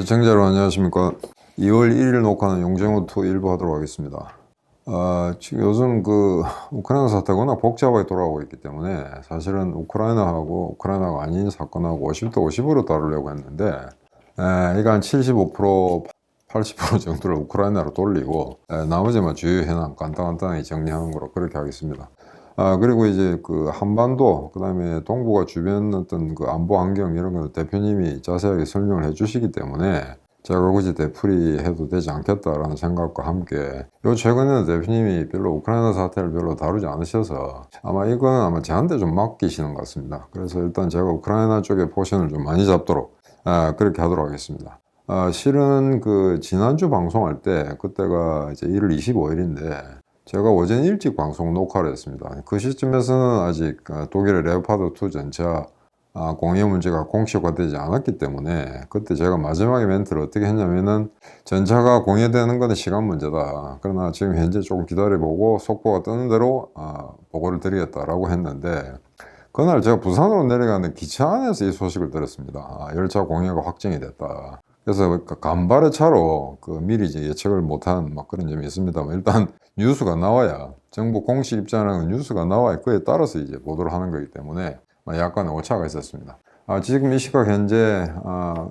시청자 여러분 안녕하십니까. 2월 1일 녹화는 용쟁호2 일부 하도록 하겠습니다. 지금 요즘 우크라이나 사태가 워낙 복잡하게 돌아가고 있기 때문에 사실은 우크라이나하고 우크라이나가 아닌 사건하고 50대 50으로 다루려고 했는데 이거 한 75%, 80% 정도를 우크라이나로 돌리고 나머지만 주요 현안 간단하게 정리하는 거로 그렇게 하겠습니다. 그리고 이제 한반도, 그 다음에 동북아 주변 어떤 안보 환경 이런 거 대표님이 자세하게 설명을 해 주시기 때문에 제가 굳이 되풀이 해도 되지 않겠다라는 생각과 함께 최근에는 대표님이 별로 우크라이나 사태를 별로 다루지 않으셔서 이건 저한테 좀 맡기시는 것 같습니다. 그래서 일단 제가 우크라이나 쪽에 포션을 좀 많이 잡도록 그렇게 하도록 하겠습니다. 실은 지난주 방송할 때 그때가 이제 1월 25일인데 제가 오전 일찍 방송 녹화를 했습니다. 그 시점에서는 아직 독일의 레오파드2 전차 공여 문제가 공식화되지 않았기 때문에 그때 제가 마지막에 멘트를 어떻게 했냐면은 전차가 공여되는 것은 시간 문제다. 그러나 지금 현재 조금 기다려보고 속보가 뜨는 대로 보고를 드리겠다라고 했는데 그날 제가 부산으로 내려가는 기차 안에서 이 소식을 들었습니다. 열차 공여가 확정이 됐다. 그래서 간발의 차로 미리 예측을 못한 그런 점이 있습니다만 일단 뉴스가 나와야 정부 공식 입장은 뉴스가 나와야 그에 따라서 이제 보도를 하는 거기 때문에 약간의 오차가 있었습니다. 지금 이 시각 현재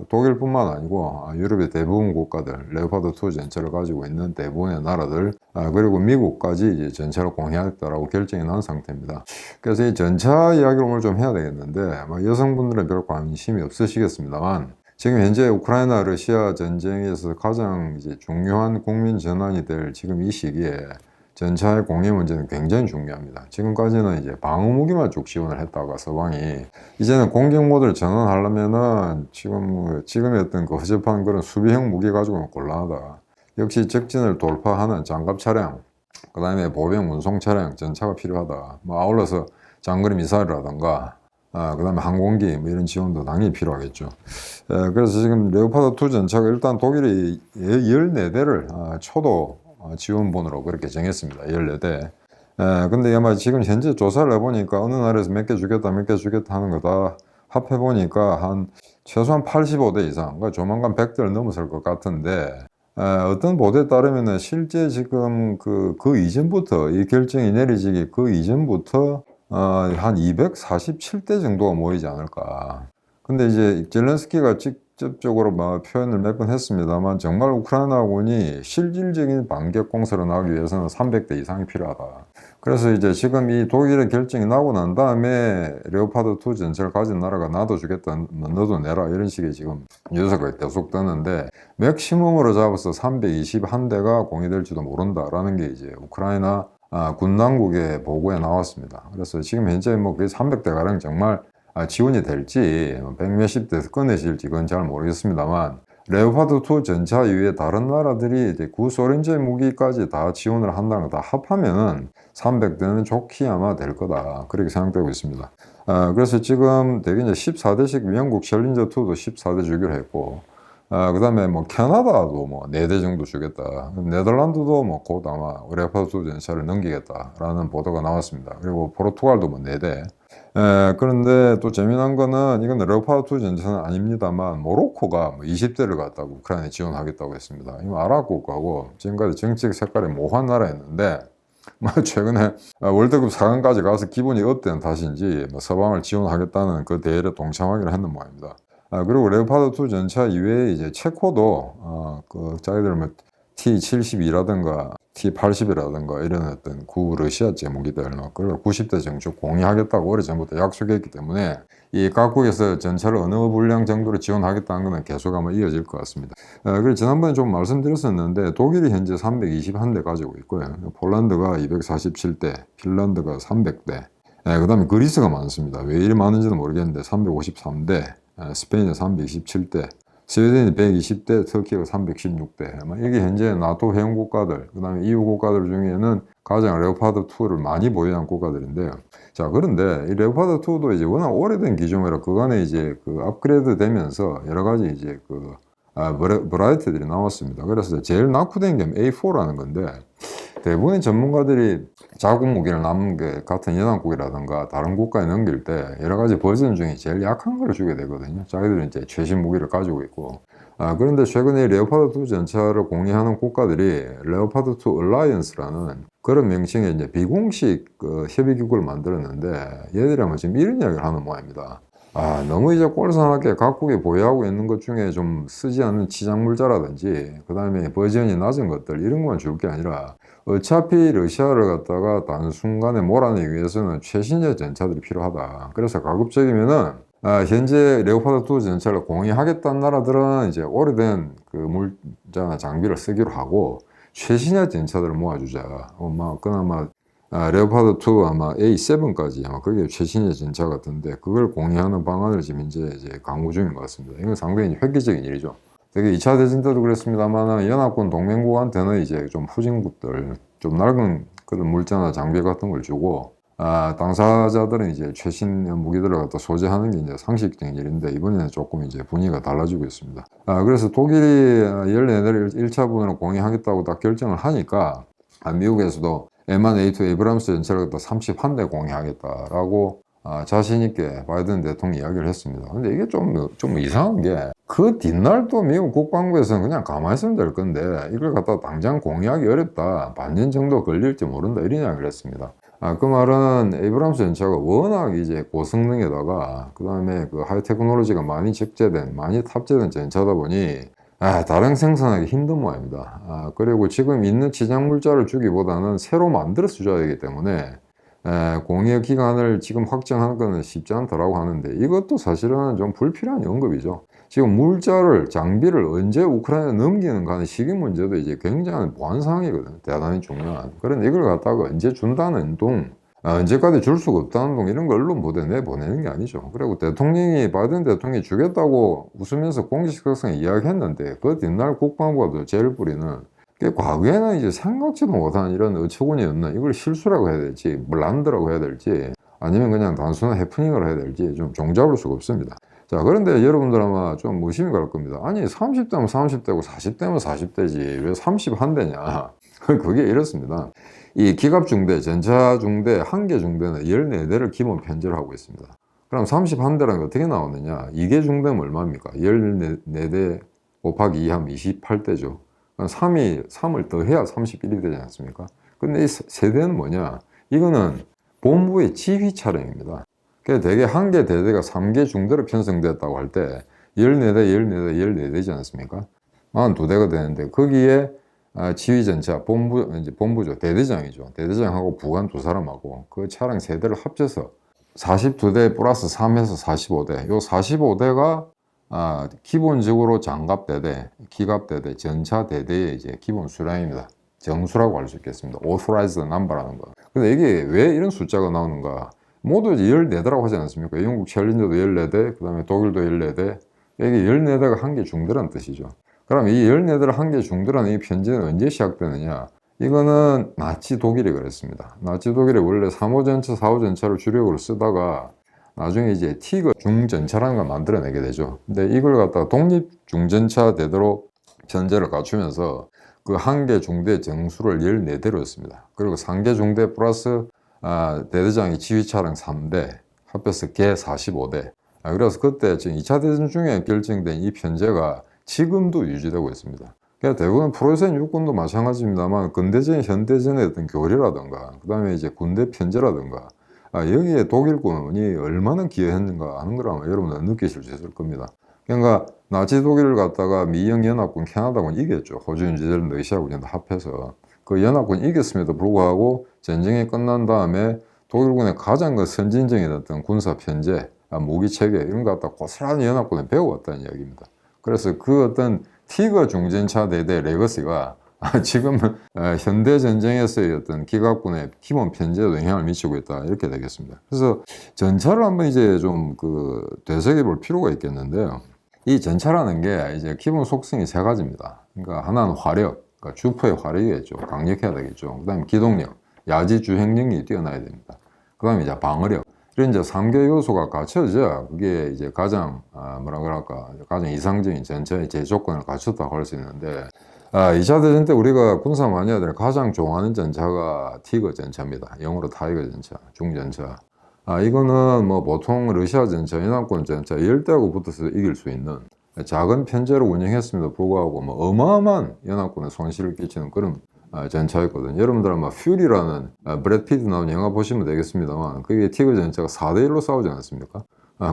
독일뿐만 아니고 유럽의 대부분 국가들 레오파드2 전차를 가지고 있는 대부분의 나라들 그리고 미국까지 이제 전차를 공유하겠다라고 결정이 난 상태입니다. 그래서 이 전차 이야기를 오늘 좀 해야 되겠는데 여성분들은 별 관심이 없으시겠습니다만 지금 현재 우크라이나 러시아 전쟁에서 가장 이제 중요한 국민 전환이 될 지금 이 시기에 전차의 공유 문제는 굉장히 중요합니다. 지금까지는 이제 방어무기만 쭉 지원을 했다가 서방이 이제는 공격 모드를 전환하려면은 지금의 어떤 허접한 그런 수비형 무기 가지고는 곤란하다. 역시 적진을 돌파하는 장갑 차량, 그 다음에 보병 운송 차량, 전차가 필요하다. 아울러서 장거리 미사일이라던가 그 다음에 항공기 이런 지원도 당연히 필요하겠죠. 그래서 지금 레오파드2 전차가 일단 독일이 14대를 초도 지원본으로 그렇게 정했습니다. 14대. 근데 아마 지금 현재 조사를 해보니까 어느 나라에서 몇 개 주겠다 하는 거 다 합해보니까 최소한 85대 이상, 그러니까 조만간 100대를 넘어설 것 같은데 어떤 보도에 따르면은 실제 지금 그 이전부터 이 결정이 내려지기 그 이전부터 한 247대 정도가 모이지 않을까. 근데 이제 젤렌스키가 직접적으로 표현을 몇 번 했습니다만 정말 우크라이나군이 실질적인 반격 공세를 나가기 위해서는 300대 이상이 필요하다. 그래서 이제 지금 이 독일의 결정이 나고 난 다음에 레오파드2 전차를 가진 나라가 나도 주겠다, 너도 내라 이런 식의 지금 뉴스가 계속 뜨는데 맥시멈으로 잡아서 321대가 공유될지도 모른다라는 게 이제 우크라이나 군당국의 보고에 나왔습니다. 그래서 지금 현재 거의 300대가량 정말 지원이 될지 100몇십 대 꺼내질지 그건 잘 모르겠습니다만 레오파드2 전차 이외에 다른 나라들이 이제 구소련제 무기까지 다 지원을 한다는 거 다 합하면은 300대는 좋게 아마 될 거다 그렇게 생각되고 있습니다. 그래서 지금 대개 이제 14대씩 영국 챌린저2도 14대 주기로 했고 그 다음에 캐나다도 4대 정도 주겠다. 네덜란드도 곧 아마 레오파드2 전차를 넘기겠다라는 보도가 나왔습니다. 그리고 포르투갈도 4대. 그런데 또 재미난 거는 이건 레오파드2 전차는 아닙니다만 모로코가 20대를 갖다가 우크라이나에 지원하겠다고 했습니다. 이거 아랍 국가고 지금까지 정책 색깔이 모호한 나라였는데 최근에 월드컵 4강까지 가서 기분이 업된 탓인지 서방을 지원하겠다는 그 대회에 동참하기로 했는 모양입니다. 그리고 레오파드2 전차 이외에 이제 체코도 자기들 T-72라든가 T-80이라든가 이런 어떤 구러시아제 무기들 그걸 90대 정도 공유하겠다고 오래전부터 약속했기 때문에 이 각국에서 전차를 어느 분량 정도로 지원하겠다는 것은 계속 아마 이어질 것 같습니다. 그래서 지난번에 좀 말씀드렸었는데 독일이 현재 321대 가지고 있고요. 폴란드가 247대, 핀란드가 300대, 그 다음에 그리스가 많습니다. 왜 이리 많은지는 모르겠는데 353대, 스페인은 327대, 스웨덴이 120대, 터키가 316대. 이게 현재 나토 회원 국가들, 그 다음에 EU 국가들 중에는 가장 레오파드2를 많이 보유한 국가들인데요. 자, 그런데 이 레오파드2도 이제 워낙 오래된 기종이라 그간에 이제 업그레이드 되면서 여러 가지 이제 버라이티들이 나왔습니다. 그래서 제일 낙후된 게 A4라는 건데 대부분의 전문가들이 자국 무기를 남은 게 같은 연합국이라든가 다른 국가에 넘길 때 여러 가지 버전 중에 제일 약한 걸 주게 되거든요. 자기들은 이제 최신 무기를 가지고 있고 그런데 최근에 레오파드2 전차를 공유하는 국가들이 레오파드2 얼라이언스라는 그런 명칭의 이제 비공식 협의기구를 만들었는데 얘들이 아마 지금 이런 이야기를 하는 모양입니다. 너무 이제 꼴사납게 각국이 보유하고 있는 것 중에 좀 쓰지 않는 치장물자라든지 그 다음에 버전이 낮은 것들 이런 것만 줄 게 아니라 어차피 러시아를 갖다가 단순간에 몰아내기 위해서는 최신의 전차들이 필요하다. 그래서 가급적이면은 현재 레오파드2 전차를 공유하겠다는 나라들은 이제 오래된 그 물자나 장비를 쓰기로 하고 최신의 전차들을 모아주자. 그나마 레오파드2 아마 A7까지 아마 그게 최신의 전차 같은데 그걸 공유하는 방안을 지금 이제 강구 중인 것 같습니다. 이건 상당히 획기적인 일이죠. 되게 2차 대전 때도 그랬습니다만 연합군 동맹국한테는 이제 좀 후진국들 좀 낡은 그런 물자나 장비 같은 걸 주고 당사자들은 이제 최신 무기들을 갖다 소지하는 게 이제 상식적인 일인데 이번에는 조금 이제 분위기가 달라지고 있습니다. 그래서 독일이 14대를 1차분으로 공유하겠다고 딱 결정을 하니까 미국에서도 M1A2 에이브람스 전차를 갖다 31대 공유하겠다라고 자신있게 바이든 대통령이 이야기를 했습니다. 근데 이게 좀 이상한 게 그 뒷날 또 미국 국방부에서는 그냥 가만히 있으면 될 건데 이걸 갖다 당장 공유하기 어렵다. 반년 정도 걸릴지 모른다. 이런 이야기를 했습니다. 그 말은 에이브람스 전차가 워낙 이제 고성능에다가 그 다음에 그 하이테크놀로지가 많이 탑재된 전차다 보니 다량 생산하기 힘든 모양입니다. 그리고 지금 있는 지장 물자를 주기보다는 새로 만들어서 줘야 되기 때문에 공여 기간을 지금 확정하는 것은 쉽지 않다라고 하는데 이것도 사실은 좀 불필요한 언급이죠. 지금 장비를 언제 우크라이나에 넘기는가 하는 시기 문제도 이제 굉장히 보안 사항이거든요. 대단히 중요한. 그런데 이걸 갖다가 언제 준다는 둥, 언제까지 줄 수가 없다는 둥 이런 걸 언론 보도에 내보내는 게 아니죠. 그리고 바이든 대통령이 주겠다고 웃으면서 공식성에 이야기했는데 그 뒷날 국방부가 제일 뿌리는 과거에는 이제 생각지도 못한 이런 어처구니 없는 이걸 실수라고 해야 될지 블란드라고 해야 될지 아니면 그냥 단순한 해프닝을 해야 될지 좀 종잡을 수가 없습니다. 자, 그런데 여러분들 아마 좀 의심이 갈 겁니다. 아니 30대면 30대고 40대면 40대지 왜 31대냐. 그게 이렇습니다. 이 기갑중대, 전차중대, 한개중대는 14대를 기본 편제를 하고 있습니다. 그럼 31대라는 게 어떻게 나오느냐. 2개 중대면 얼마입니까? 14대 곱하기 2 하면 28대죠. 3을 더해야 31이 되지 않습니까? 근데 이 세대는 뭐냐? 이거는 본부의 지휘 차량입니다. 그러니까 대개 한 개 대대가 3개 중대로 편성됐다고 할 때 14대 지 않습니까? 42대가 되는데 거기에 지휘전차, 본부죠. 대대장이죠. 대대장하고 부관 2사람하고 그 차량 세대를 합쳐서 42대 플러스 3에서 45대. 요 45대가 기본적으로 장갑대대, 기갑대대, 전차대대의 이제 기본 수량입니다. 정수라고 할 수 있겠습니다. Authorized number라는 거. 근데 이게 왜 이런 숫자가 나오는가? 모두 14대라고 하지 않습니까? 영국 챌린저도 14대, 그 다음에 독일도 14대. 이게 14대가 한 개 중대라는 뜻이죠. 그럼 이 14대를 한 개 중대라는 이 편제는 언제 시작되느냐? 이거는 나치 독일이 그랬습니다. 나치 독일이 원래 3호 전차, 4호 전차를 주력으로 쓰다가 나중에 이제 티거 중전차라는 걸 만들어내게 되죠. 근데 이걸 갖다가 독립 중전차 대대로 전제를 갖추면서 그 한 개 중대 정수를 14대로 했습니다. 그리고 3개 중대 플러스 대대장이 지휘차량 3대 합해서 개 45대. 그래서 그때 지금 2차 대전 중에 결정된 이 편제가 지금도 유지되고 있습니다. 그러니까 대부분 프로이센 육군도 마찬가지입니다만 근대전, 현대전의 어떤 교리라든가 그 다음에 이제 군대 편제라든가 여기에 독일군이 얼마나 기여했는가 하는 걸 아마 여러분들 느끼실 수 있을 겁니다. 그러니까 나치 독일을 갖다가 미영 연합군, 캐나다군 이겼죠. 호주, 뉴질랜드, 러시아군이 다 합해서 그 연합군 이겼음에도 불구하고 전쟁이 끝난 다음에 독일군의 가장 선진적인 어떤 군사 편제, 무기 체계 이런 거 갖다 고스란히 연합군에 배워왔다는 이야기입니다. 그래서 그 어떤 티거 중전차 대대 레거시가 지금 현대 전쟁에서의 어떤 기갑군의 기본 편제에도 영향을 미치고 있다 이렇게 되겠습니다. 그래서 전차를 한번 이제 좀 되새겨 볼 필요가 있겠는데요. 이 전차라는 게 이제 기본 속성이 3가지입니다. 그러니까 하나는 화력, 그러니까 주포의 화력이겠죠. 강력해야 되겠죠. 그다음에 기동력, 야지 주행 능력이 뛰어나야 됩니다. 그다음에 이제 방어력. 이런 이제 3개 요소가 갖춰져야 그게 이제 가장 가장 이상적인 전차의 제조건을 갖췄다고 할 수 있는데 2차 대전 때 우리가 군사 마니아들이 가장 좋아하는 전차가 티거 전차입니다. 영어로 타이거 전차, 중전차. 이거는 뭐 보통 러시아 전차, 연합군 전차 10대하고 붙어서 이길 수 있는 작은 편제로 운영했음에도 불구하고 뭐 어마어마한 연합군에 손실을 끼치는 그런 전차였거든요. 여러분들 아마 퓨리라는 브래드 피트 나온 영화 보시면 되겠습니다만 그게 티그 전차가 4대1로 싸우지 않았습니까?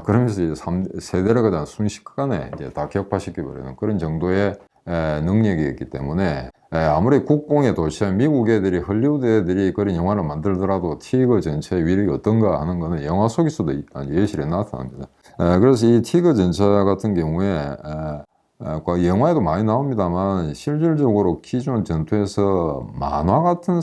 그러면서 이제 세대를 그냥 순식간에 이제 다 격파시켜버리는 그런 정도의 능력이었기 때문에 아무리 국공의 도시한 미국 애들이 헐리우드 애들이 그런 영화를 만들더라도 티그 전차의 위력이 어떤가 하는 거는 영화 속에서도 예시에 나타납니다. 그래서 이 티그 전차 같은 경우에 영화에도 많이 나옵니다만 실질적으로 기존 전투에서 만화 같은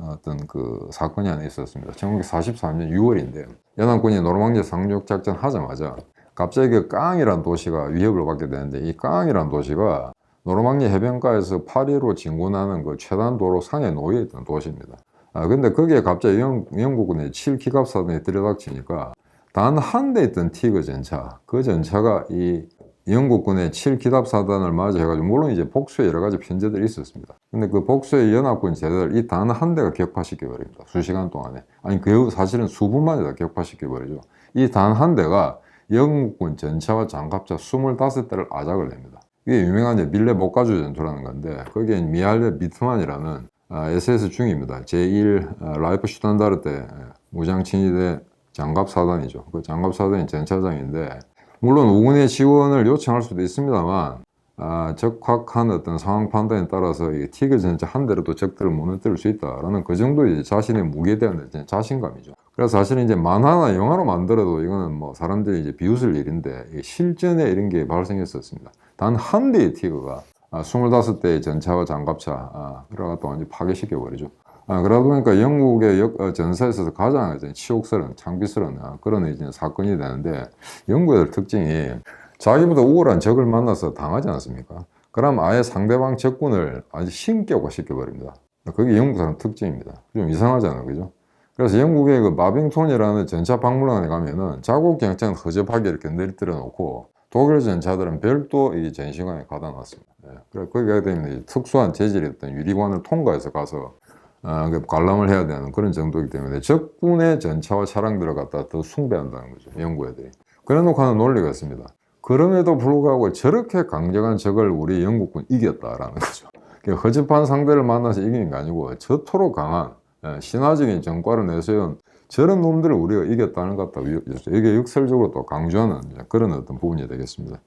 어떤 그 사건이 하나 있었습니다. 1944년 6월인데요. 연합군이 노르망디 상륙 작전 하자마자 갑자기 그 깡이라는 도시가 위협을 받게 되는데 이 깡이라는 도시가 노르망디 해변가에서 파리로 진군하는 그 최단 도로 상에 놓여 있던 도시입니다. 근데 거기에 갑자기 영국군의 7기갑사단이 들이닥치니까 단 한 대 있던 티그 전차, 그 전차가 이 영국군의 7기갑사단을 맞이해가지고, 물론 이제 복수에 여러 가지 편제들이 있었습니다. 근데 그 복수의 연합군 제대를 이 단 한 대가 격파시켜버립니다. 수시간 동안에. 아니, 그 사실은 수분 만에 다 격파시켜버리죠. 이 단 한 대가 영국군 전차와 장갑차 25대를 아작을 냅니다. 이게 유명한 밀레 목가주 전투라는 건데, 거기에 미할레 비트만이라는 SS 중입니다. 제1 라이프 슈탄다르테 무장친위대 장갑사단이죠. 그 장갑사단이 전차장인데, 물론 우군의 지원을 요청할 수도 있습니다만 적확한 어떤 상황 판단에 따라서 이 티그 전차 한 대로도 적들을 무너뜨릴 수 있다라는 그 정도의 자신의 무기에 대한 자신감이죠. 그래서 사실은 이제 만화나 영화로 만들어도 이거는 뭐 사람들이 이제 비웃을 일인데 실전에 이런 게 발생했었습니다. 단 한 대의 티그가 25대의 전차와 장갑차 그래가 또 완전히 파괴시켜버리죠. 그러다 보니까 영국의 전사에 있어서 가장 치욕스러운, 창피스러운 그런 이제 사건이 되는데, 영국의 특징이 자기보다 우월한 적을 만나서 당하지 않습니까? 그럼 아예 상대방 적군을 아주 신격화 시켜버립니다. 그게 영국 사람 특징입니다. 좀 이상하잖아요, 그죠? 그래서 영국의 그 마빙톤이라는 전차 박물관에 가면은 자국 경찰은 허접하게 이렇게 내리뜨려 놓고 독일 전차들은 별도 이 전시관에 가다 놨습니다. 그래 거기 가게 되면 특수한 재질의 어떤 유리관을 통과해서 가서 관람을 해야 되는 그런 정도이기 때문에 적군의 전차와 차량들을 갖다 더 숭배한다는 거죠. 영국 애들이. 그래 놓고 하는 논리가 있습니다. 그럼에도 불구하고 저렇게 강력한 적을 우리 영국군 이겼다라는 거죠. 허접한 상대를 만나서 이기는 게 아니고 저토록 강한 신화적인 전과를 내세운 저런 놈들을 우리가 이겼다는 것 같다. 이게 역설적으로 또 강조하는 그런 어떤 부분이 되겠습니다.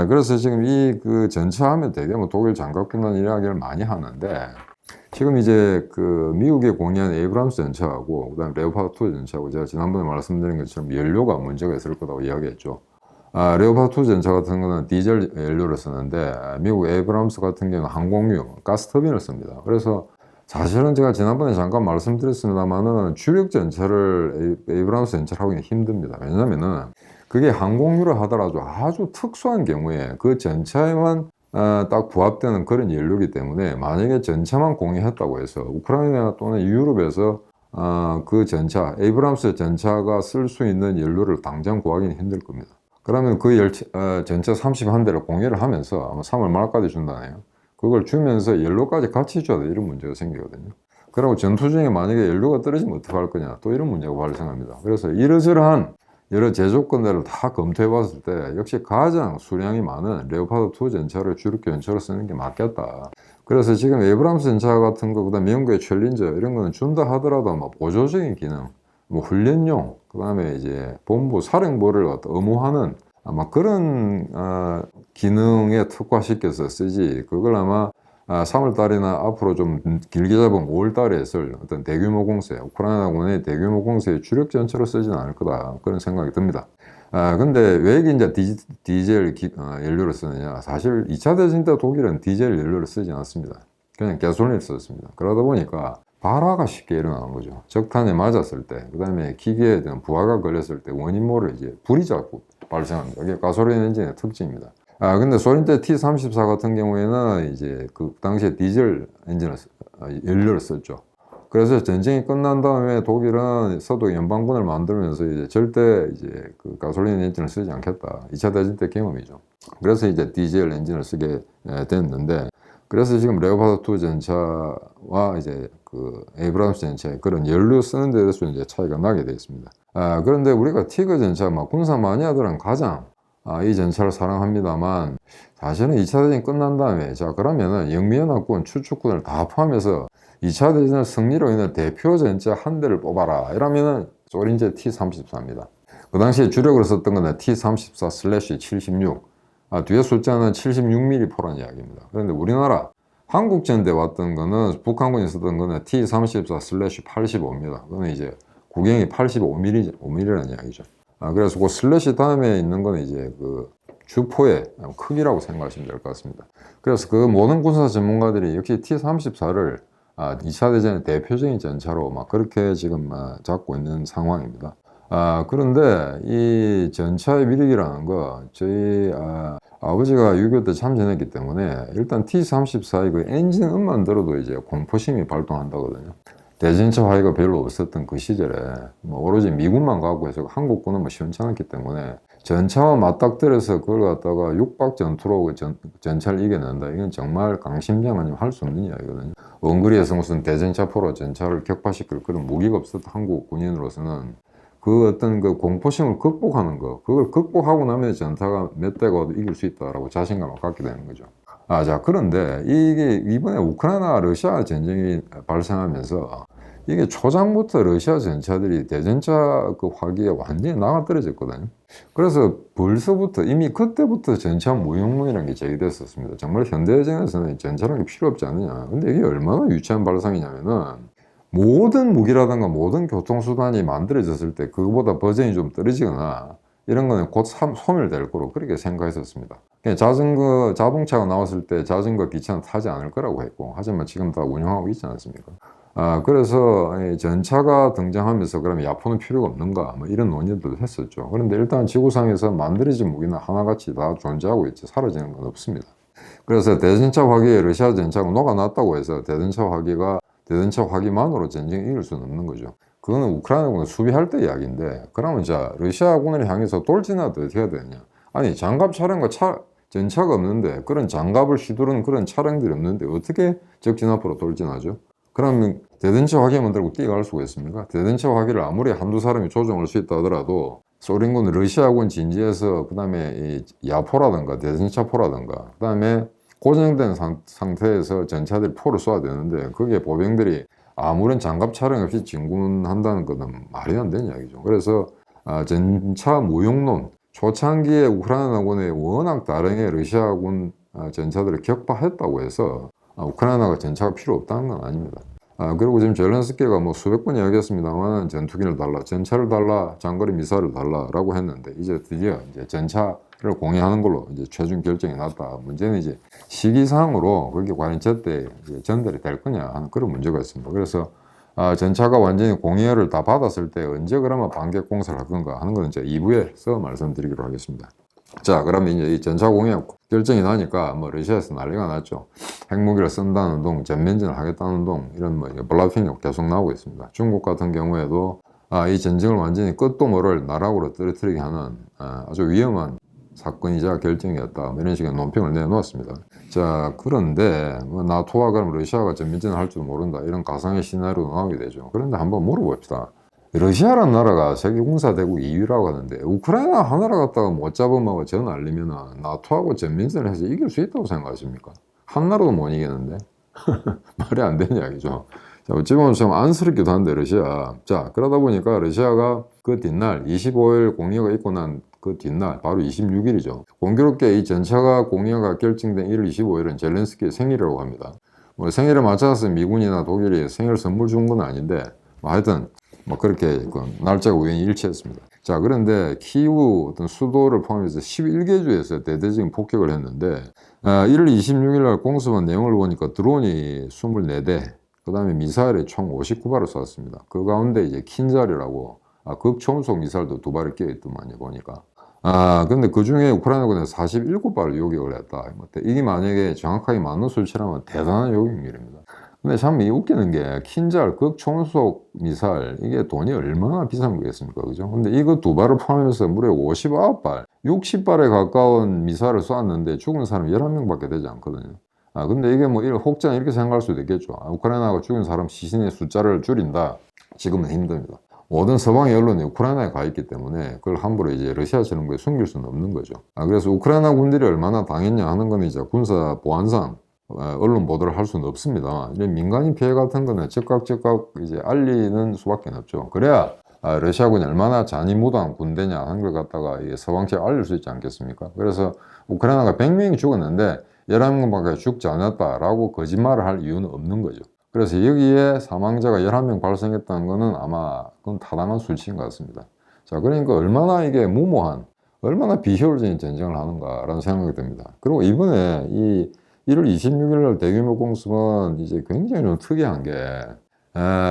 그래서 지금 이 그 전차하면 되게 뭐 독일 장갑군단 이야기를 많이 하는데, 지금 이제 그 미국에 공유한 에이브람스 전차하고 그다음 레오파드 2 전차하고 제가 지난번에 말씀드린 것처럼 연료가 문제가 있을 거라고 이야기했죠. 레오파드 2 전차 같은 거는 디젤 연료를 쓰는데 미국 에이브람스 같은 경우는 항공유, 가스터빈을 씁니다. 그래서 사실은 제가 지난번에 잠깐 말씀드렸습니다만은 주력 전차를 에이브람스 전차를 하기는 힘듭니다. 왜냐면은 그게 항공유를 하더라도 아주 특수한 경우에 그 전차에만 딱 부합되는 그런 연료이기 때문에 만약에 전차만 공유했다고 해서 우크라이나 또는 유럽에서 그 전차, 에이브람스 전차가 쓸 수 있는 연료를 당장 구하기는 힘들 겁니다. 그러면 그 전차 31대를 공유를 하면서 아마 3월 말까지 준다네요. 그걸 주면서 연료까지 같이 줘야 돼. 이런 문제가 생기거든요. 그리고 전투 중에 만약에 연료가 떨어지면 어떡할 거냐. 또 이런 문제가 발생합니다. 그래서 이러저러한 여러 제조건들을 다 검토해 봤을 때 역시 가장 수량이 많은 레오파드 2 전차를 주력 전차로 쓰는 게 맞겠다. 그래서 지금 에이브람스 전차 같은 거, 그다음 미국의 챌린저 이런 거는 준다 하더라도 뭐 보조적인 기능, 뭐 훈련용, 그다음에 이제 본부 사령부를 의무화하는 아마 그런 기능에 특화시켜서 쓰지, 그걸 아마 3월 달이나 앞으로 좀 길게 잡으면 5월 달에 쓸 어떤 대규모 공세, 우크라이나군의 대규모 공세의 주력 전차로 쓰지는 않을 거다. 그런 생각이 듭니다. 근데 왜 이제 디젤 연료를 쓰느냐. 사실 2차 대전 때 독일은 디젤 연료를 쓰지 않았습니다. 그냥 가솔린을 썼습니다. 그러다 보니까 발화가 쉽게 일어나는 거죠. 적탄에 맞았을 때, 그 다음에 기계에 대한 부하가 걸렸을 때 원인 모를 이제 불이 자꾸 발생합니다. 이게 가솔린 엔진의 특징입니다. 근데 소련 때 T-34 같은 경우에는 이제 그 당시에 디젤 엔진을, 연료를 썼죠. 그래서 전쟁이 끝난 다음에 독일은 서독 연방군을 만들면서 이제 절대 이제 그 가솔린 엔진을 쓰지 않겠다. 2차 대전 때 경험이죠. 그래서 이제 디젤 엔진을 쓰게 됐는데, 그래서 지금 레오파드 2 전차와 이제 그 에이브람스 전차의 그런 연료 쓰는 데 대해서 이제 차이가 나게 되어 있습니다. 그런데 우리가 티그 전차, 막 군사 마니아들은 가장 이 전차를 사랑합니다만 사실은 2차 대전이 끝난 다음에 자 그러면은 영미연합군 추축군을 다 포함해서 2차 대전을 승리로 인한 대표 전차 한 대를 뽑아라 이러면은 소린제 T-34입니다. 그 당시에 주력으로 썼던 거는 T-34/76 뒤에 숫자는 76mm 포란 이야기입니다. 그런데 우리나라 한국전대 왔던 거는 북한군이 썼던 거는 T-34/85입니다. 그거는 이제 구경이 85mm라는 이야기죠. 그래서 그 슬래시 다음에 있는 거는 이제 그 주포의 크기라고 생각하시면 될 것 같습니다. 그래서 그 모든 군사 전문가들이 역시 T-34를 2차 대전의 대표적인 전차로 막 그렇게 지금 잡고 있는 상황입니다. 그런데 이 전차의 위력이라는 거 저희 아버지가 6.25 때 참전했기 때문에 일단 T-34의 그 엔진 음만 들어도 이제 공포심이 발동한다거든요. 대전차 화기가 별로 없었던 그 시절에 뭐 오로지 미군만 갖고 해서 한국군은 뭐 시원찮았기 때문에 전차와 맞닥뜨려서 그걸 갖다가 육박 전투로 전차를 이겨낸다. 이건 정말 강심장 아니면 할 수 없는 이야기거든요. 원거리에서 무슨 대전차포로 전차를 격파시킬 그런 무기가 없었던 한국 군인으로서는 그 어떤 그 공포심을 극복하는 거, 그걸 극복하고 나면 전차가 몇 대가 와도 이길 수 있다라고 자신감을 갖게 되는 거죠. 자, 그런데 이게 이번에 우크라이나 러시아 전쟁이 발생하면서 이게 초장부터 러시아 전차들이 대전차 그 화기에 완전히 나가 떨어졌거든요. 그래서 벌써부터 이미 그때부터 전차 무용론이라는 게 제기됐었습니다. 정말 현대전에서는 전차라는 게 필요 없지 않느냐. 근데 이게 얼마나 유치한 발상이냐면은 모든 무기라든가 모든 교통수단이 만들어졌을 때 그거보다 버전이 좀 떨어지거나 이런 거는 곧 소멸될 거로 그렇게 생각했었습니다. 자동차가 나왔을 때 자전거, 기차는 타지 않을 거라고 했고, 하지만 지금 다 운영하고 있지 않습니까? 그래서 전차가 등장하면서 그러면 야포는 필요가 없는가, 뭐 이런 논의도 했었죠. 그런데 일단 지구상에서 만들어진 무기는 하나같이 다 존재하고 있지, 사라지는 건 없습니다. 그래서 대전차 화기에 러시아 전차가 녹아났다고 해서 대전차 화기만으로 전쟁을 이길 수는 없는 거죠. 그거는 우크라이나군을 수비할 때 이야기인데, 그러면 자 러시아군을 향해서 돌진하도 어떻게 해야 되느냐. 아니 장갑 차량과 전차가 없는데 그런 장갑을 휘두르는 그런 차량들이 없는데 어떻게 적진 앞으로 돌진하죠? 그러면 대전차 화기만 들고 뛰어갈 수가 있습니까? 대전차 화기를 아무리 한두 사람이 조종할 수 있다 하더라도 소련군, 러시아군 진지에서 그 다음에 야포라든가 대전차포라든가 그 다음에 고정된 상태에서 전차들이 포를 쏘아야 되는데 거기에 보병들이 아무런 장갑 촬영 없이 진군한다는 것은 말이 안 되는 이야기죠. 그래서 전차 무용론, 초창기에 우크라이나군의 워낙 다량의 러시아군 전차들을 격파했다고 해서 우크라이나가 전차가 필요 없다는 건 아닙니다. 그리고 지금 젤렌스키가 뭐 수백 번 이야기했습니다만 전투기를 달라, 전차를 달라, 장거리 미사일을 달라라고 했는데 이제 드디어 이제 전차를 공유하는 걸로 이제 최종 결정이 났다. 문제는 이제 시기상으로 그게 과연 제때 전달이 될 거냐 하는 그런 문제가 있습니다. 그래서 전차가 완전히 공유를 다 받았을 때 언제 그러면 반격 공사를 할 건가 하는 건 이제 2부에서 말씀드리기로 하겠습니다. 자, 그러면 이제 이 전차 공유 결정이 나니까 뭐 러시아에서 난리가 났죠. 핵무기를 쓴다는 동, 전면전을 하겠다는 동, 이런 뭐 블라핑이 계속 나오고 있습니다. 중국 같은 경우에도 이 전쟁을 완전히 끝도 모를 나락으로 떨어뜨리게 하는 아주 위험한 사건이자 결정이었다. 뭐 이런 식의 논평을 내놓았습니다. 자, 그런데 뭐 나토와 그럼 러시아가 전면전을 할 줄 모른다. 이런 가상의 시나리오가 나오게 되죠. 그런데 한번 물어봅시다. 러시아라는 나라가 세계 군사대국 2위라고 하는데 우크라이나 하나를 갖다가 못 잡으면 전 알리면 나토하고 전면전을 해서 이길 수 있다고 생각하십니까? 한 나라도 못 이기는데 말이 안 되는 이야기죠. 자, 어찌 보면 좀 안쓰럽기도 한데 러시아. 자, 그러다 보니까 러시아가 그 뒷날 25일 공여가 있고 난 그 뒷날 바로 26일이죠. 공교롭게 이 전차가 공여가 결정된 1월 25일은 젤렌스키의 생일이라고 합니다. 뭐 생일에 맞춰서 미군이나 독일이 생일 선물 준 건 아닌데 뭐 하여튼 뭐 그렇게 그 날짜가 우연히 일치했습니다. 자, 그런데 키이우 어떤 수도를 포함해서 11개 주에서 대대적인 폭격을 했는데 1월 26일 날 공습한 내용을 보니까 드론이 24대, 그 다음에 미사일이 총 59발을 쐈습니다. 그 가운데 이제 킨자리라고 극초음속 미사일도 2발이 끼어있더만요, 보니까. 근데 그 중에 우크라이나군에 47발을 요격을 했다. 이게 만약에 정확하게 맞는 수치라면 대단한 요격률입니다. 근데 참 웃기는 게 킨잘 극초음속 미사일 이게 돈이 얼마나 비싼 거겠습니까, 그죠? 근데 이거 2발을 포함해서 무려 59발, 60발에 가까운 미사일을 쐈는데 죽은 사람이 11명밖에 되지 않거든요. 근데 이게 뭐 혹자는 이렇게 생각할 수도 있겠죠. 우크라이나가 죽은 사람 시신의 숫자를 줄인다. 지금은 힘듭니다. 모든 서방의 언론이 우크라이나에 가 있기 때문에 그걸 함부로 이제 러시아 정부에 숨길 수는 없는 거죠. 그래서 우크라이나 군들이 얼마나 당했냐 하는 거는 이제 군사 보안상 언론 보도를 할 수는 없습니다. 이런 민간인 피해 같은 거는 즉각 이제 알리는 수밖에 없죠. 그래야 러시아군이 얼마나 잔인무도한 군대냐 하는 걸 갖다가 서방 측에 알릴 수 있지 않겠습니까? 그래서 우크라이나가 100명이 죽었는데 11명밖에 죽지 않았다라고 거짓말을 할 이유는 없는 거죠. 그래서 여기에 사망자가 11명 발생했다는 거는 아마 그건 타당한 수치인 것 같습니다. 자, 그러니까 얼마나 이게 무모한, 얼마나 비효율적인 전쟁을 하는가라는 생각이 듭니다. 그리고 이번에 이 1월 26일 날 대규모 공습은 이제 굉장히 좀 특이한 게,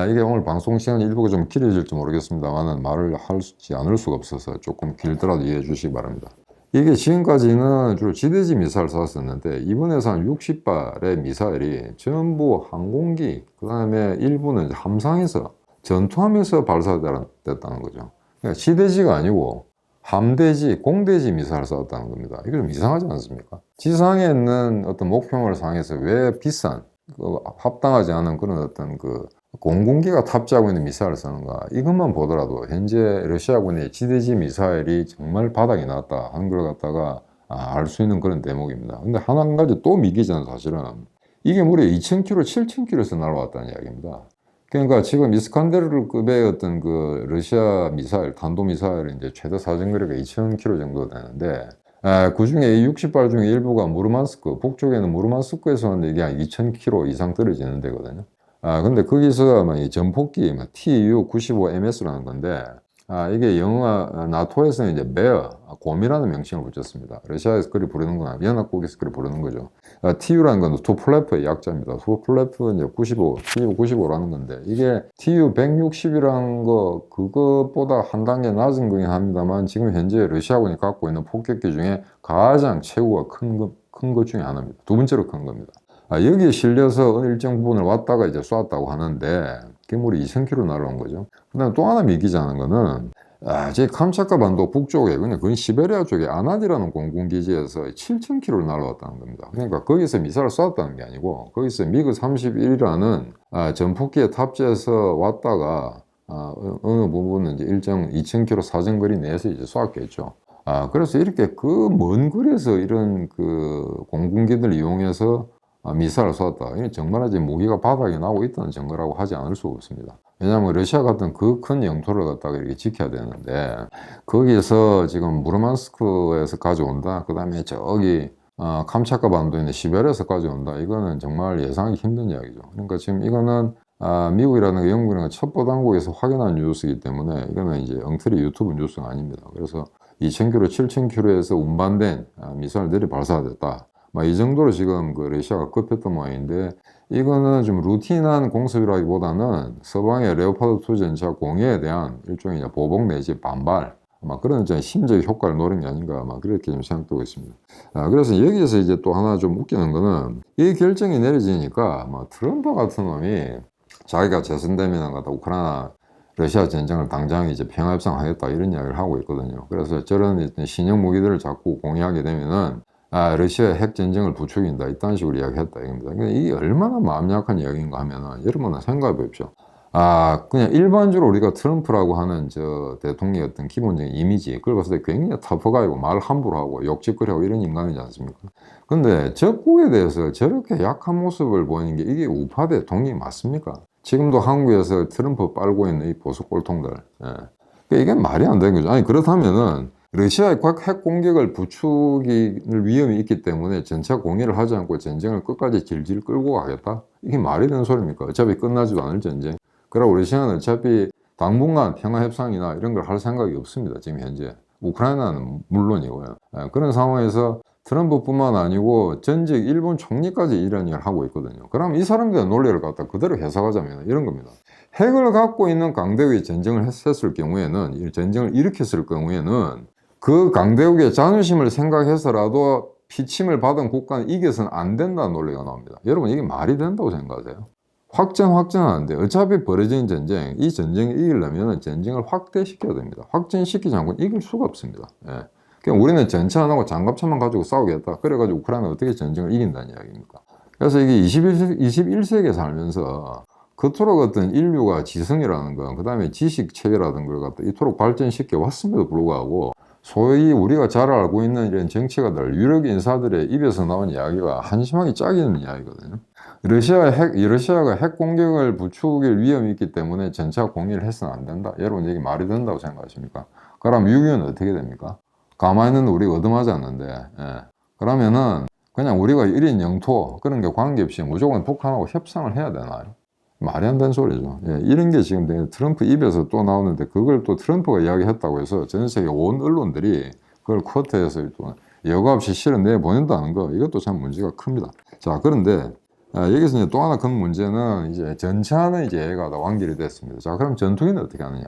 이게 오늘 방송 시간 일부가 좀 길어질지 모르겠습니다만 말을 하지 않을 수가 없어서 조금 길더라도 이해해 주시기 바랍니다. 이게 지금까지는 주로 지대지 미사일 쐈었는데 이번에서 한 60발의 미사일이 전부 항공기, 그 다음에 일부는 함상에서 전투함에서 발사됐다는 거죠. 그러니까 지대지가 아니고 함대지, 공대지 미사일을 쐈다는 겁니다. 이거 좀 이상하지 않습니까? 지상에 있는 어떤 목표물을 상해서 왜 비싼, 합당하지 않은 그런 어떤 공군기가 탑재하고 있는 미사일을 쏘는가, 이것만 보더라도 현재 러시아군의 지대지 미사일이 정말 바닥이 났다 하는 걸 갖다가 알 수 있는 그런 대목입니다. 근데 한 가지 또 미기전 사실은 이게 무려 2,000km, 7,000km에서 날아왔다는 이야기입니다. 그러니까 지금 이스칸데르급의 어떤 러시아 미사일, 탄도미사일이 이제 최대 사정거리가 2,000km 정도 되는데, 그 중에 이 60발 중에 일부가 무르만스크, 북쪽에는 무르만스크에서 왔는데 이게 한 2,000km 이상 떨어지는 데거든요. 근데 거기서 아마 이 전폭기 TU-95MS라는 건데, 이게 영어 나토에서는 이제 베어, 곰이라는 명칭을 붙였습니다. 러시아에서 그리 부르는구나. 연합국에서 그리 부르는 거죠. TU라는 건 투플레프의 약자입니다. 투플레프 이제 95, TU-95라는 건데, 이게 TU-160이라는 그것보다 한 단계 낮은 거긴 합니다만, 지금 현재 러시아군이 갖고 있는 폭격기 중에 가장 체구가 큰 것 중에 하나입니다. 두 번째로 큰 겁니다. 여기에 실려서 어느 일정 부분을 왔다가 이제 쐈다고 하는데, 그게 무려 2,000km 날아온 거죠. 그 다음에 또 하나 믿기자는 거는, 제 캄차카 반도 북쪽에, 그냥 그건 시베리아 쪽에 아나디라는 공군기지에서 7,000km를 날아왔다는 겁니다. 그러니까 거기서 미사를 쐈다는 게 아니고, 거기서 미그 31이라는 전폭기에 탑재해서 왔다가, 어느 부분은 이제 일정 2,000km 사정거리 내에서 이제 쐈겠죠. 그래서 이렇게 먼 거리에서 이런 공군기들을 이용해서 미사일을 쐈다. 이게 정말 이제 무기가 바닥에 나오고 있다는 증거라고 하지 않을 수가 없습니다. 왜냐하면 러시아 같은 그 큰 영토를 갖다가 이렇게 지켜야 되는데, 거기에서 지금 무르만스크에서 가져온다. 그 다음에 저기 캄차카 반도에 있는 시베리아에서 가져온다. 이거는 정말 예상하기 힘든 이야기죠. 그러니까 지금 이거는 미국이라든가 영국이라든가 첩보 당국에서 확인한 뉴스이기 때문에 이거는 이제 엉터리 유튜브 뉴스가 아닙니다. 그래서 2,000km, 7,000km에서 운반된 미사일들이 발사됐다. 이 정도로 지금 러시아가 급했던 모양인데, 이거는 좀 루틴한 공습이라기보다는 서방의 레오파드2 전차 공예에 대한 일종의 보복 내지 반발, 그런 심적 효과를 노린 게 아닌가, 그렇게 좀 생각되고 있습니다. 그래서 여기에서 이제 또 하나 좀 웃기는 거는, 이 결정이 내려지니까 트럼프 같은 놈이 자기가 재선되면 우크라이나 러시아 전쟁을 당장 이제 평화협상하겠다 이런 이야기를 하고 있거든요. 그래서 저런 신형 무기들을 자꾸 공유하게 되면은 러시아의 핵전쟁을 부추긴다 이딴 식으로 이야기했다 이겁니다. 그러니까 이게 얼마나 마음 약한 이야기인가 하면은 여러분은 생각해 보십시오. 그냥 일반적으로 우리가 트럼프라고 하는 저 대통령의 어떤 기본적인 이미지, 그걸 봤을 때 굉장히 터프가이고 말 함부로 하고 욕짓거리하고 이런 인간이지 않습니까? 근데 적국에 대해서 저렇게 약한 모습을 보이는 게 이게 우파 대통령이 맞습니까? 지금도 한국에서 트럼프 빨고 있는 이 보수 꼴통들. 그러니까 이게 말이 안 되는 거죠. 아니, 그렇다면은 러시아의 핵 공격을 부추길 위험이 있기 때문에 전차 공유를 하지 않고 전쟁을 끝까지 질질 끌고 가겠다? 이게 말이 되는 소리입니까? 어차피 끝나지도 않을 전쟁. 그러고 러시아는 어차피 당분간 평화협상이나 이런 걸 할 생각이 없습니다. 지금 현재. 우크라이나는 물론이고요. 그런 상황에서 트럼프뿐만 아니고 전직 일본 총리까지 이런 일을 하고 있거든요. 그럼 이 사람들의 논리를 갖다 그대로 해석하자면 이런 겁니다. 핵을 갖고 있는 강대국이 전쟁을 했을 경우에는, 이 전쟁을 일으켰을 경우에는 그 강대국의 자존심을 생각해서라도 피침을 받은 국가는 이겨서는 안 된다는 논리가 나옵니다. 여러분, 이게 말이 된다고 생각하세요? 확전하는데 어차피 벌어진 전쟁, 이 전쟁을 이기려면 전쟁을 확대시켜야 됩니다. 확전시키지 않고는 이길 수가 없습니다. 그냥 우리는 전차 안 하고 장갑차만 가지고 싸우겠다. 그래가지고 우크라이나가 어떻게 전쟁을 이긴다는 이야기입니까? 그래서 이게 21세기에 살면서 그토록 어떤 인류가 지성이라는 거, 그 다음에 지식 체계라는 걸 갖다 이토록 발전시켜 왔음에도 불구하고 소위 우리가 잘 알고 있는 이런 정치가들, 유력 인사들의 입에서 나온 이야기가 한심하게 짝이는 이야기거든요. 러시아가 핵 공격을 부추길 위험이 있기 때문에 전차 공유를 해서는 안 된다. 여러분, 이게 말이 된다고 생각하십니까? 그럼 미국은 어떻게 됩니까? 가만히 있는 우리가 얻어맞지 않는데, 예. 그러면은 그냥 우리가 1인 영토 그런 게 관계없이 무조건 북한하고 협상을 해야 되나요? 말이 안 되는 소리죠. 예, 이런 게 지금 트럼프 입에서 또 나오는데 그걸 또 트럼프가 이야기했다고 해서 전 세계 온 언론들이 그걸 쿼터에서 또 여과 없이 실어내 보낸다는 거, 이것도 참 문제가 큽니다. 자, 그런데 여기서 이제 또 하나 큰 문제는 이제 전차는 이제 얘가 다 완결이 됐습니다. 자, 그럼 전투기는 어떻게 하느냐?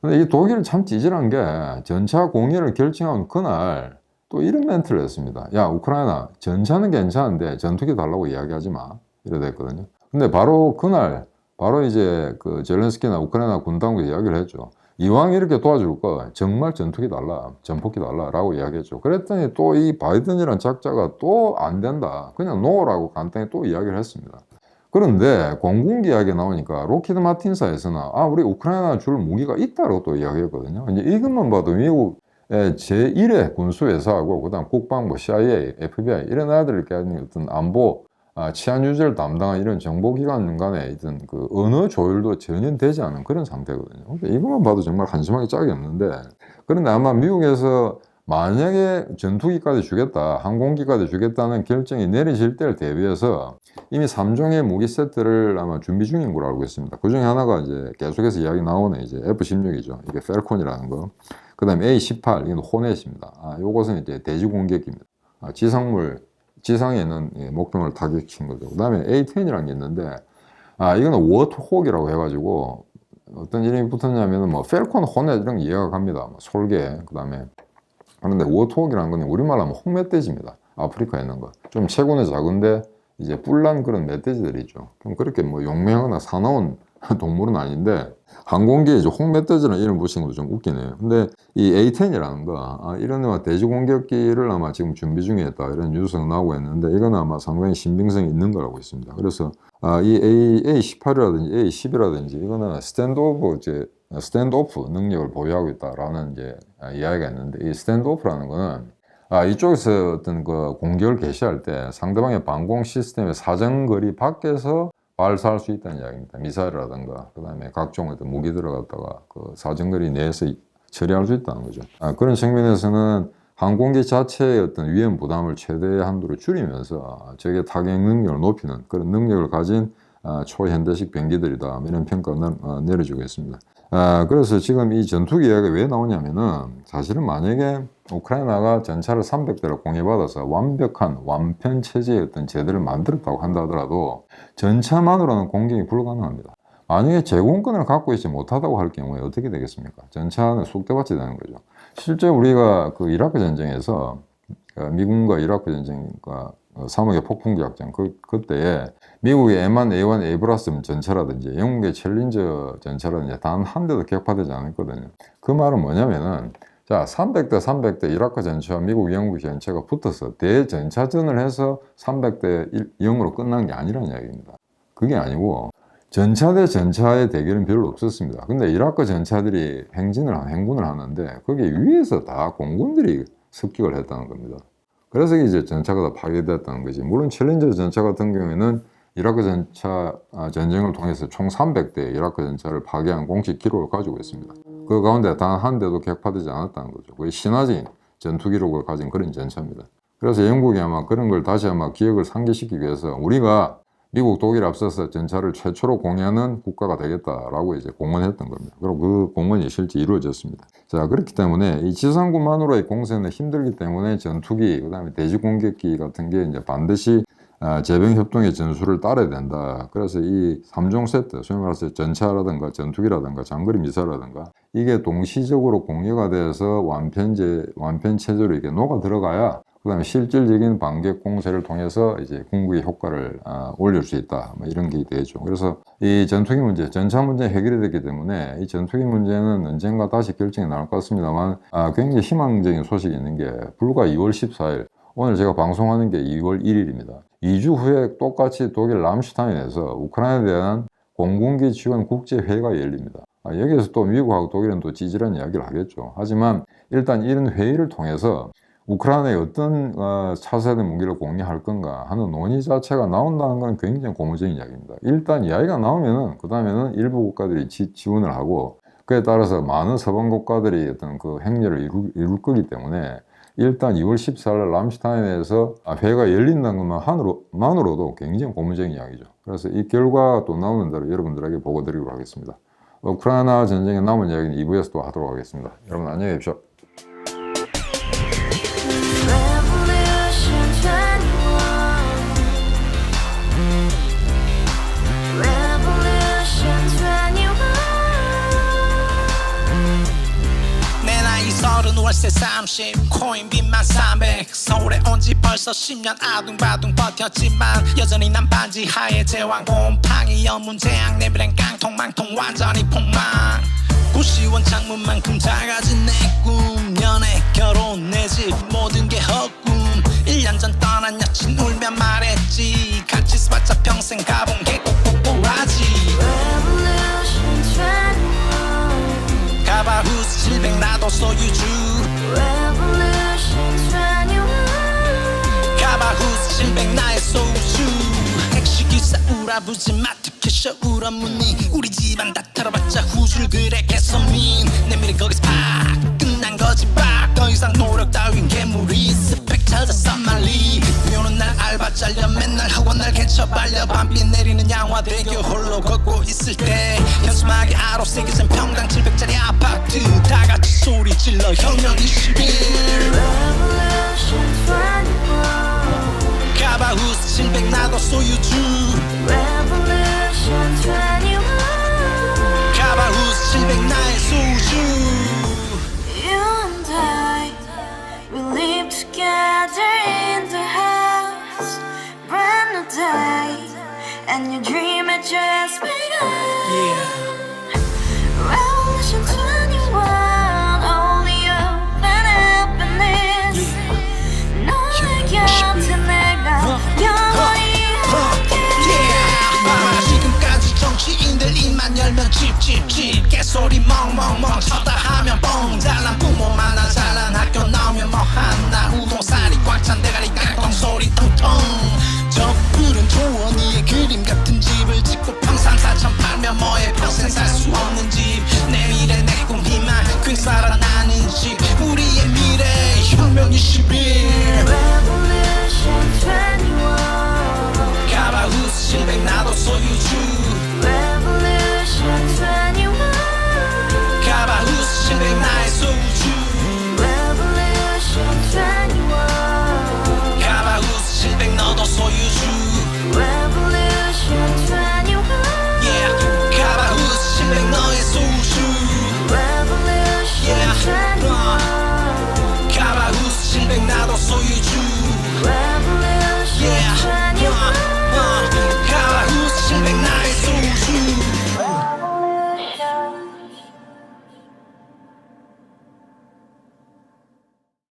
근데 이 독일은 참 찌질한 게 전차 공유를 결정한 그날 또 이런 멘트를 했습니다. 야, 우크라이나 전차는 괜찮은데 전투기 달라고 이야기하지 마. 이래 됐거든요. 근데 바로 그날 바로 이제 그 젤렌스키나 우크라이나 군 당국이 이야기를 했죠. 이왕 이렇게 도와줄 거 정말 전투기 달라, 전폭기 달라라고 이야기했죠. 그랬더니 또 이 바이든이란 작자가 또 안 된다, 그냥 노라고 간단히 또 이야기를 했습니다. 그런데 공군기 이야기 나오니까 로키드 마틴사에서는 우리 우크라이나 줄 무기가 있다고 또 이야기했거든요. 이제 이것만 봐도 미국의 제1의 군수회사하고 그다음 국방부, CIA, FBI 이런 아들이 가진 어떤 안보 치안 유지를 담당한 이런 정보기관 간의 어떤 그 언어 조율도 전혀 되지 않은 그런 상태거든요. 이것만 봐도 정말 한심하게 짝이 없는데, 그런데 아마 미국에서 만약에 전투기까지 주겠다, 항공기까지 주겠다는 결정이 내려질 때를 대비해서 이미 3종의 무기 세트를 아마 준비 중인 걸로 알고 있습니다. 그 중에 하나가 이제 계속해서 이야기 나오네, 이제 F-16이죠. 이게 펠콘이라는 거. 그 다음에 A-18, 이건 호넷입니다. 요것은 이제 대지 공격기입니다. 지상에 있는 목표를 타격친 거죠. 그 다음에 A-10이라는 게 있는데, 이거는 워트호크라고 해가지고, 어떤 이름이 붙었냐면은 뭐, 펠콘, 호넷 이런 게 이해가 갑니다. 뭐 솔개, 그 다음에. 그런데 워트호크라는 건 우리말로 하면 홍멧돼지입니다. 아프리카에 있는 거. 좀 체구는 작은데, 이제 뿔난 그런 멧돼지들이 있죠. 그럼 그렇게 뭐 용맹하거나 사나운 동물은 아닌데, 항공기에 이제 홍멧돼지라는 이름을 붙인 것도 좀 웃기네요. 근데 이 A-10이라는 거, 이런 대지 공격기를 아마 지금 준비 중에 있다, 이런 뉴스가 나오고 있는데, 이건 아마 상당히 신빙성이 있는 거라고 있습니다. 그래서 이 A-18이라든지 A-10이라든지 이거는 스탠드오프 능력을 보유하고 있다라는 이제 이야기가 있는데, 이 스탠드오프라는 거는 이쪽에서 어떤 그 공격을 개시할 때 상대방의 방공 시스템의 사정거리 밖에서 발사할 수 있다는 이야기입니다. 미사일이라든가 그 다음에 각종 어떤 무기들을 갖다가 그 사정거리 내에서 처리할 수 있다는 거죠. 그런 측면에서는 항공기 자체의 어떤 위험 부담을 최대 한도로 줄이면서 적의 타격 능력을 높이는 그런 능력을 가진 초현대식 병기들이다, 이런 평가를 내려주고 있습니다. 그래서 지금 이 전투기 이야기가 왜 나오냐면은, 사실은 만약에 우크라이나가 전차를 300대를 공유받아서 완벽한 완편 체제의 어떤 제대를 만들었다고 한다 하더라도 전차만으로는 공격이 불가능합니다. 만약에 제공권을 갖고 있지 못하다고 할 경우에 어떻게 되겠습니까? 전차는 쑥대밭이 되는 거죠. 실제 우리가 그 이라크 전쟁에서 미군과 이라크 전쟁과 사막의 폭풍기 작전 그때에 미국의 M1, A1, 에이브라스 전차라든지 영국의 챌린저 전차라든지 단 한 대도 격파되지 않았거든요. 그 말은 뭐냐면은, 자, 300대 300대 이라크 전차와 미국, 영국 전차가 붙어서 대전차전을 해서 300대 0으로 끝난 게 아니라는 이야기입니다. 그게 아니고 전차 대 전차의 대결은 별로 없었습니다. 근데 이라크 전차들이 행군을 하는데 거기에 위에서 다 공군들이 습격을 했다는 겁니다. 그래서 이제 전차가 다 파괴됐다는 거지. 물론 챌린저 전차 같은 경우에는 이라크 전차 전쟁을 통해서 총 300대 이라크 전차를 파괴한 공식 기록을 가지고 있습니다. 그 가운데 단 한 대도 격파되지 않았다는 거죠. 거의 신화적인 전투 기록을 가진 그런 전차입니다. 그래서 영국이 아마 그런 걸 다시 아마 기억을 상기시키기 위해서 우리가 미국, 독일 앞서서 전차를 최초로 공유하는 국가가 되겠다라고 이제 공언했던 겁니다. 그리고 그 공언이 실제 이루어졌습니다. 자, 그렇기 때문에 이 지상군만으로의 공세는 힘들기 때문에 전투기, 그 다음에 대지 공격기 같은 게 이제 반드시 재병협동의 전술을 따라야 된다. 그래서 이 3종 세트, 소위 말해서 전차라든가 전투기라든가 장거리 미사일이라든가 이게 동시적으로 공유가 돼서 완편 체제로 이게 녹아 들어가야 그 다음에 실질적인 반격 공세를 통해서 이제 궁극의 효과를 올릴 수 있다, 뭐 이런 게 되죠. 그래서 이 전투기 문제, 전차 문제 해결이 됐기 때문에 이 전투기 문제는 언젠가 다시 결정이 나올 것 같습니다만, 굉장히 희망적인 소식이 있는 게 불과 2월 14일, 오늘 제가 방송하는 게 2월 1일입니다. 2주 후에 똑같이 독일 람슈타인에서 우크라이나에 대한 공군기 지원 국제회의가 열립니다. 여기에서 또 미국하고 독일은 또 찌질한 이야기를 하겠죠. 하지만 일단 이런 회의를 통해서 우크라이나에 어떤 차세대 무기를 공유할 건가 하는 논의 자체가 나온다는 건 굉장히 고무적인 이야기입니다. 일단 이야기가 나오면은 그 다음에는 일부 국가들이 지원을 하고 그에 따라서 많은 서방 국가들이 어떤 그 행렬을 이룰 거기 때문에 일단 2월 14일 람슈타인에서 회의가 열린다는 것만으로도 굉장히 고무적인 이야기죠. 그래서 이 결과가 또 나오는 대로 여러분들에게 보고 드리도록 하겠습니다. 우크라이나 전쟁에 남은 이야기는 2부에서 또 하도록 하겠습니다. 여러분 안녕히 계십시오. 월세 30 코인빚만 300 서울에 온 지 벌써 10년 아둥바둥 버텼지만 여전히 난 반지 하에 제왕 곰팡이 연문제약 내비랑 깡통망통 완전히 폭망 고시원 창문만큼 작아진 내 꿈 연애 결혼 내 집 모든 게 헛꿈 1년 전 떠난 여친 울며 말했지 같이 써봤자 평생 가본 게 꼭꼭꼭하지 가바후스 700 나도 소유주 가바후스 700 나의 소주 택시기사 우라부지 마트 캐셔 울어무니 우리 집안 다 털어봤자 후줄 그래 개선민 내미래 거기서 팍 끝난 거지 팍더 이상 노력 따윈 괴물이 스펙 찾아서 말리 비오는 날 알바 잘려 맨날 학원 날 개쳐발려 밤비 내리는 양화대교 홀로 걷고 있을 때 현수막에 아로 새겨진 평당 700짜리 아파트 다같이 소리 질러 혁명 21 가바후스 700 나도 소유주 가바후스 700 나의 소주 You and I, we live together in the house. Brand new day, and your dream had just begun. Revolution 21, only hope and happiness. 너의 곁에 내가 영원히 지금까지 정치인들 입만 열면 찝찝찝 개소리 멍멍멍 쳐다